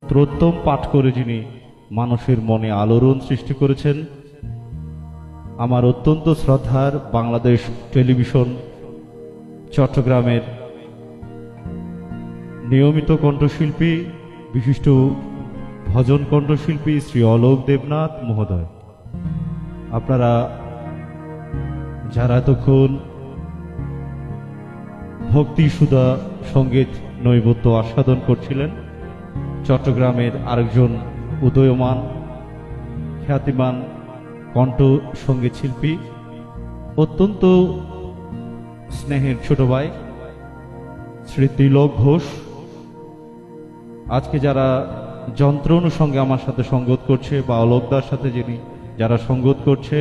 ত্রোত্তম পাঠ করে যিনি মানুষের মনে আলোড়ন সৃষ্টি করেছেন, আমার অত্যন্ত শ্রদ্ধার বাংলাদেশ টেলিভিশন চট্টগ্রামের নিয়মিত কণ্ঠশিল্পী, বিশিষ্ট ভজন কণ্ঠশিল্পী শ্রী অলোক দেবনাথ মহোদয়। আপনারা যারা এতক্ষণ ভক্তি সুধা সঙ্গীত নৈবেদ্য আস্বাদন করছিলেন, চট্টগ্রামের আরেকজন উদীয়মান খ্যাতিমান কণ্ঠ সঙ্গীত শিল্পী, অত্যন্ত স্নেহের ছোট ভাই শ্রী তিলক ঘোষ। আজকে যারা যন্ত্র অনুসঙ্গে আমার সাথে সঙ্গত করছে বা অলোকদার সাথে যারা সঙ্গত করছে,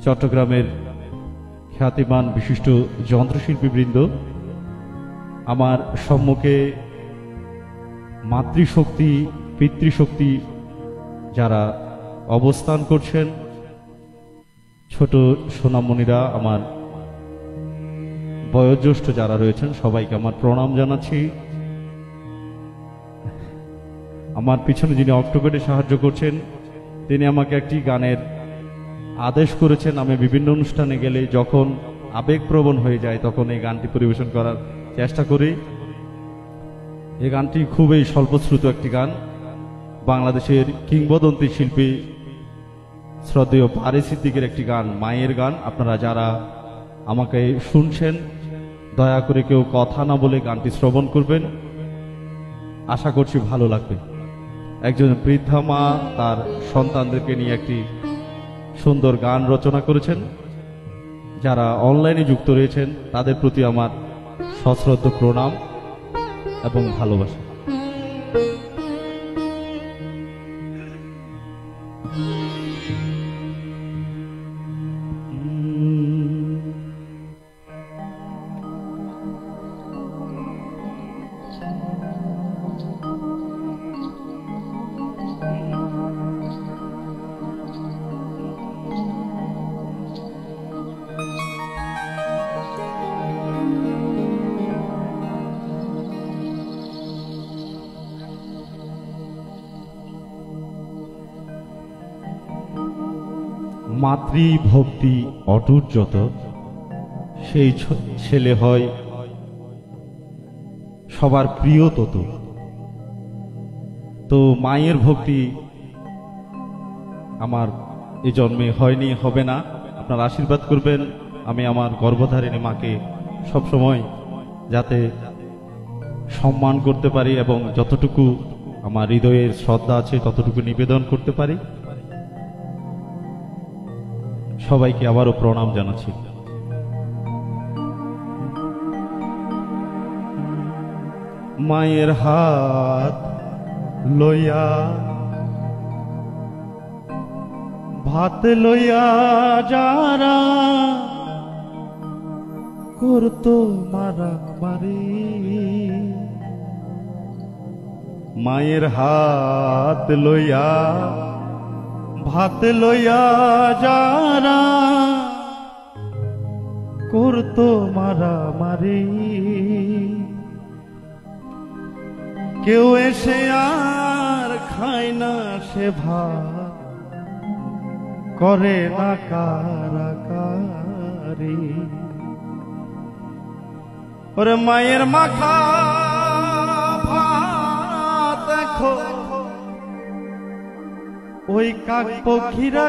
চট্টগ্রামের খ্যাতিমান বিশিষ্ট যন্ত্রশিল্পীবৃন্দ। আমার সম্মুখে মাতৃশক্তি পিতৃশক্তি যারা অবস্থান করছেন, ছোট সোনামণিরা, আমার বয়োজ্যেষ্ঠ যারা রয়েছেন, সবাইকে আমার প্রণাম জানাচ্ছি। আমার পিছনে যিনি অক্টোবরে সাহায্য করছেন, তিনি আমাকে একটি গানের আদেশ করেছেন। আমি বিভিন্ন অনুষ্ঠানে গেলে যখন আবেগপ্রবণ হয়ে যায় তখন এই গানটি পরিবেশন করার চেষ্টা করি। এই গানটি খুবই স্বল্পশ্রুত একটি গান, বাংলাদেশের কিংবদন্তি শিল্পী শ্রদ্ধেয় পারে সিদ্দিকের একটি গান, মায়ের গান। আপনারা যারা আমাকে শুনছেন, দয়া করে কেউ কথা না বলে গানটি শ্রবণ করবেন, আশা করছি ভালো লাগবে। একজন বৃদ্ধা মা তার সন্তানদেরকে নিয়ে একটি সুন্দর গান রচনা করেছেন। যারা অনলাইনে যুক্ত রয়েছেন তাদের প্রতি আমার সশ্রদ্ধ প্রণাম এবং ভালোবাসা। মাতৃভক্তি অটুট যত, সেই ছেলে হয় সবার প্রিয় তত। তো মায়ের ভক্তি আমার এই জন্মে হয়নি, হবে না। আপনারা আশীর্বাদ করবেন আমি আমার গর্ভধারিণী মাকে সবসময় যাতে সম্মান করতে পারি এবং যতটুকু আমার হৃদয়ের শ্রদ্ধা আছে ততটুকু নিবেদন করতে পারি। সবাইকে আবারও প্রণাম জানাচ্ছি। মায়ের হাত লইয়া ভাত লইয়া যারা করতো মারামারি, মায়ের হাত লইয়া ভাত লইয়া যারা করতো মারামারি, কেউ এসে আর খায় না সে ভাত, করে না কারাকারি। ওরে মায়ের মাখা ভাত দেখো ওই কাক পক্ষীরা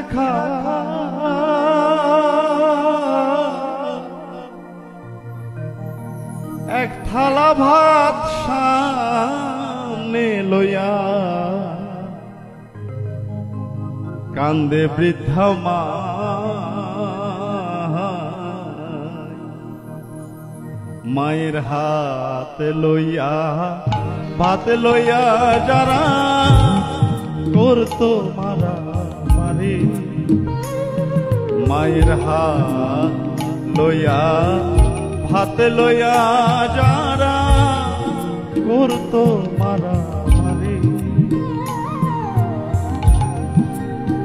এক থালা ভাত সামনে লইয়া কান্দে বৃদ্ধা মা। মায়ের হাত লইয়া ভাত লইয়া যারা করতো মারামারি, মায়ের হাত লইয়া ভাত লইয়া যারা করতো মারামারি,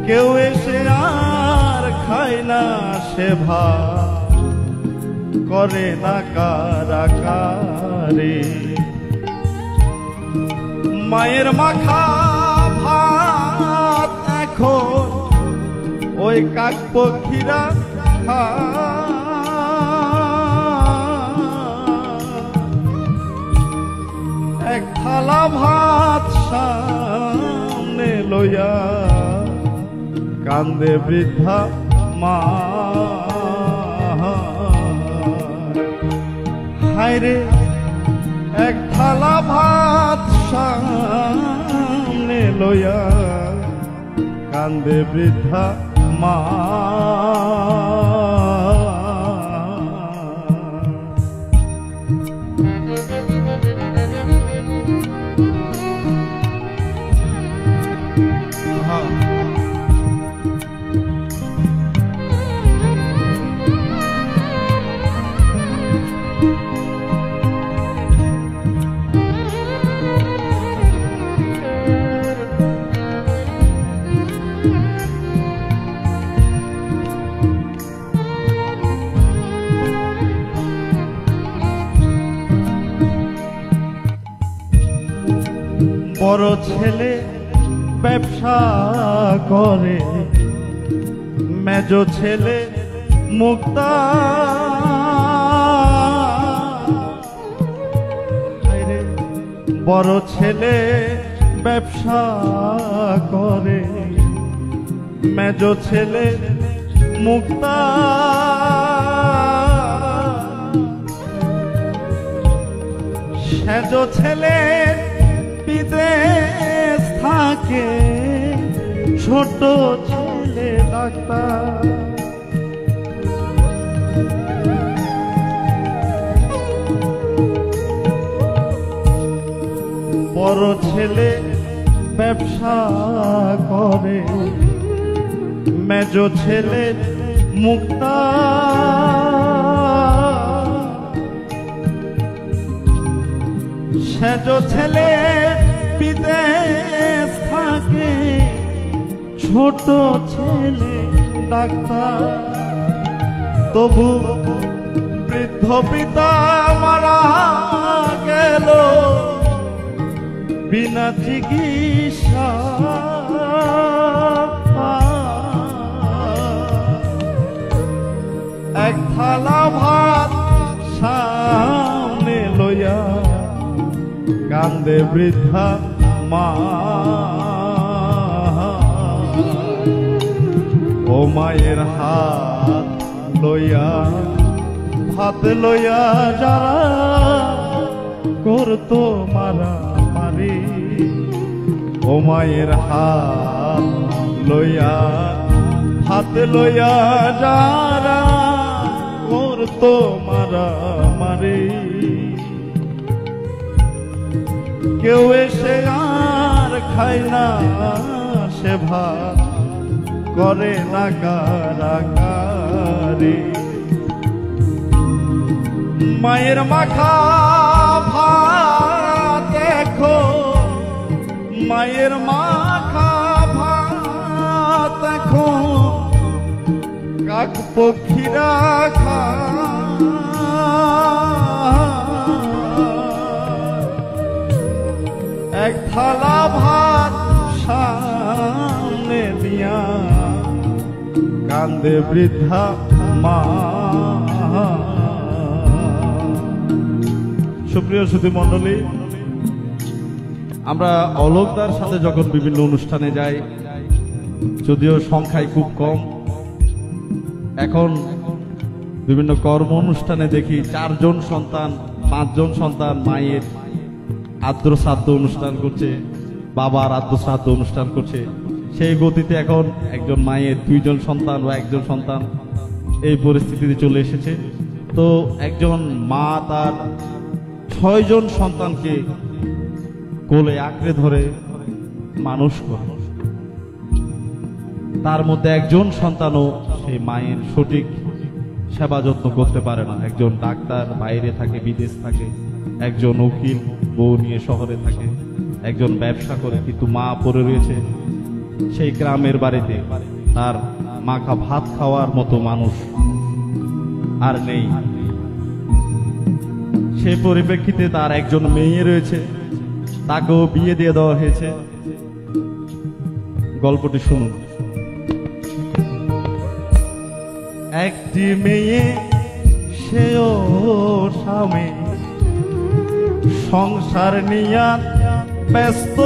কেউ এসে আর খায় না সে ভাত, করে না কারাকারি। মায়ের মাখা ভাত এখন ওই কাক পক্ষীরা এক থালা ভাত সামনে লইয়া কান্দে বৃদ্ধা মা। হায়রে এক থালা ভাত সামনে লইয়া কান্দে বৃদ্ধা মা। বড় ছেলে ব্যবসা করে, মেজ ছেলে মুক্তা। বড় ছেলে ব্যবসা করে, মেজ ছেলে মুক্তা। সেজ ছেলে বিদেশ থাকে, ছোট ছেলে ডাক্তার। বড় ছেলে ব্যবসা করে, মেজ ছেলে মুক্তা। সেজ ছেলে বিদেশ থাকে, ছোট ছেলে ডাক্তার। তবু বৃদ্ধ পিতা মারা গেল বিনা চিকিৎসা। এক থালা ভাত সামনে লইয়া কান্দে বৃদ্ধা মা। ও মায়ের হাত লইয়া ভাত লইয়া যারা করতো মারামারি। ও মায়ের হাত লইয়া ভাত লইয়া যারা করতো মারামারি। কেউ এসে আর খায় না সে ভাত, করে না কারাকারি। মায়ের মাখা ভাত দেখো, মায়ের মাখা ভাত দেখো কাক পক্ষীরা এক থালা ভাত সামনে দিয়া কান্দে বৃদ্ধা মা। সুপ্রিয় সুধী মণ্ডলী, আমরা অলকদার সাথে যখন বিভিন্ন অনুষ্ঠানে যাই, যদিও সংখ্যায় খুব কম, এখন বিভিন্ন কর্ম অনুষ্ঠানে দেখি 4 জন সন্তান 5 জন সন্তান মায়ের আদ্র শ্রাদ্ধ অনুষ্ঠান করছে, বাবার আদ্র শ্রাদ্ধ অনুষ্ঠান করছে। সেই গতিতে এখন একজন মায়ের 2 জন সন্তান বা 1 জন সন্তান এই পরিস্থিতিতে চলে এসেছে। তো একজন মা তার 6 জন সন্তানকে কোলে আঁকড়ে ধরে মানুষ করে, তার মধ্যে 1 জন সন্তানও সেই মায়ের সঠিক সেবা যত্ন করতে পারে না। একজন ডাক্তার বাইরে থাকে, বিদেশ থাকে, একজন উকিল বউ নিয়ে শহরে থাকে, একজন ব্যবসা করে, কিন্তু মা পড়ে রয়েছে সেই গ্রামের বাড়িতে। তার মাখা ভাত খাওয়ার মতো মানুষ আর নেই। সেই পরিপ্রেক্ষিতে তার একজন মেয়ে রয়েছে, তাকেও বিয়ে দিয়ে দেওয়া হয়েছে। গল্পটি শুনুন। একটি মেয়ে, সেও স্বামী, সংসার নিয়া ব্যস্ত।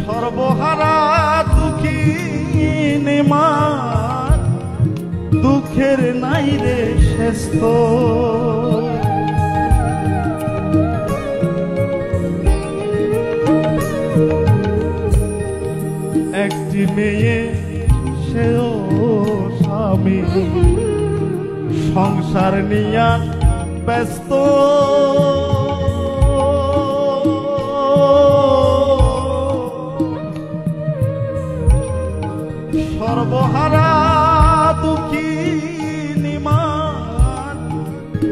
সর্বহারা দুঃখী নেমার, দুঃখের নাই রে শেষ তো। একটি মেয়ে, সেও স্বামী, সংসার নিয়া ব্যস্ত। সর্বহারা দুঃখী নিমান,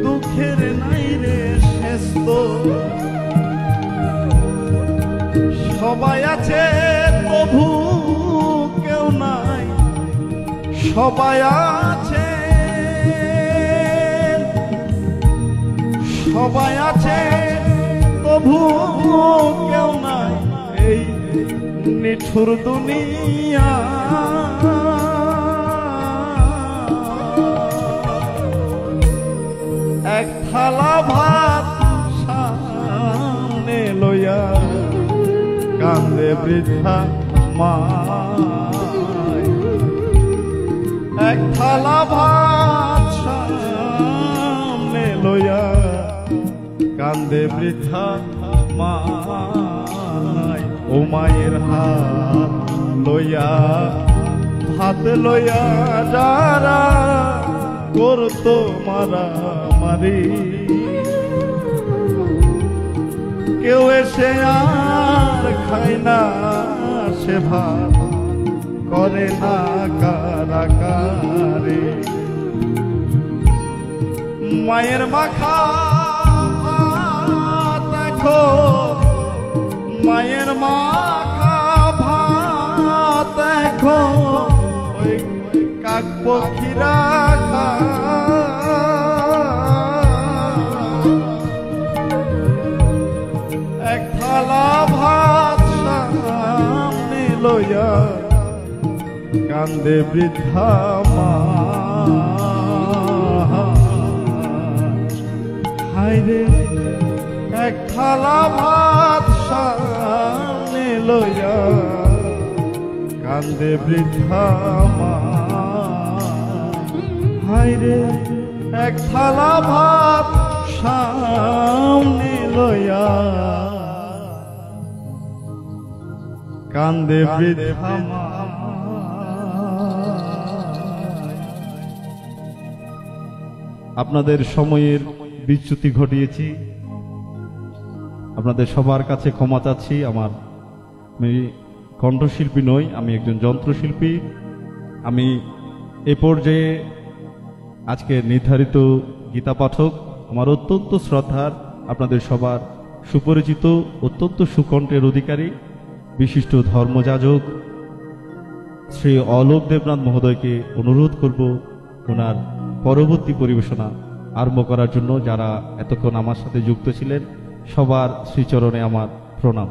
দুঃখের নাই রে শেষ তো। সবাই আছে প্রভু কেউ নাই, সবাই আছে, সবাই আছে প্রভু কেউ নাই এই নিঠুর দুনিয়া। এক থালা ভাত সামনে লইয়া কান্দে বৃদ্ধা মায়। এক থালা ভাত সামনে লইয়া কান্দে বৃদ্ধা মায়। ও মায়ের হাত লইয়া, হাত লইয়া যারা করতো মারামারি, কেউ এসে আর খায় না সে ভাত, করে না কারাকারি। মায়ের মাখা ভাত দেখো, মায়ের মাখা ভাত দেখো, ওই কাক পক্ষীরা এক থালা ভাত সামনে লইয়া কান্দে বৃদ্ধা মা। হায়রে এক থালা ভাত সামনে লইয়া কান্দে বৃদ্ধা মা। হায়রে এক থালা ভাত সামনে লইয়া কান্দে বৃদ্ধা মা। আপনাদের সময়ের বিচ্যুতি ঘটিয়েছি, আপনাদের সবার কাছে ক্ষমা চাচ্ছি। আমি কণ্ঠশিল্পী নই, আমি একজন যন্ত্রশিল্পী। আমি এ পর্যায়ে আজকে নির্ধারিত গীতা পাঠক, আমার অত্যন্ত শ্রদ্ধার, আপনাদের সবার সুপরিচিত, অত্যন্ত সুকণ্ঠের অধিকারী, বিশিষ্ট ধর্মযাজক শ্রী অলোক দেবনাথ মহোদয়কে অনুরোধ করব ওনার পরবর্তী পরিবেশনা আরম্ভ করার জন্য। যারা এতক্ষণ আমার সাথে যুক্ত ছিলেন, সবার শ্রীচরণে আমার প্রণাম।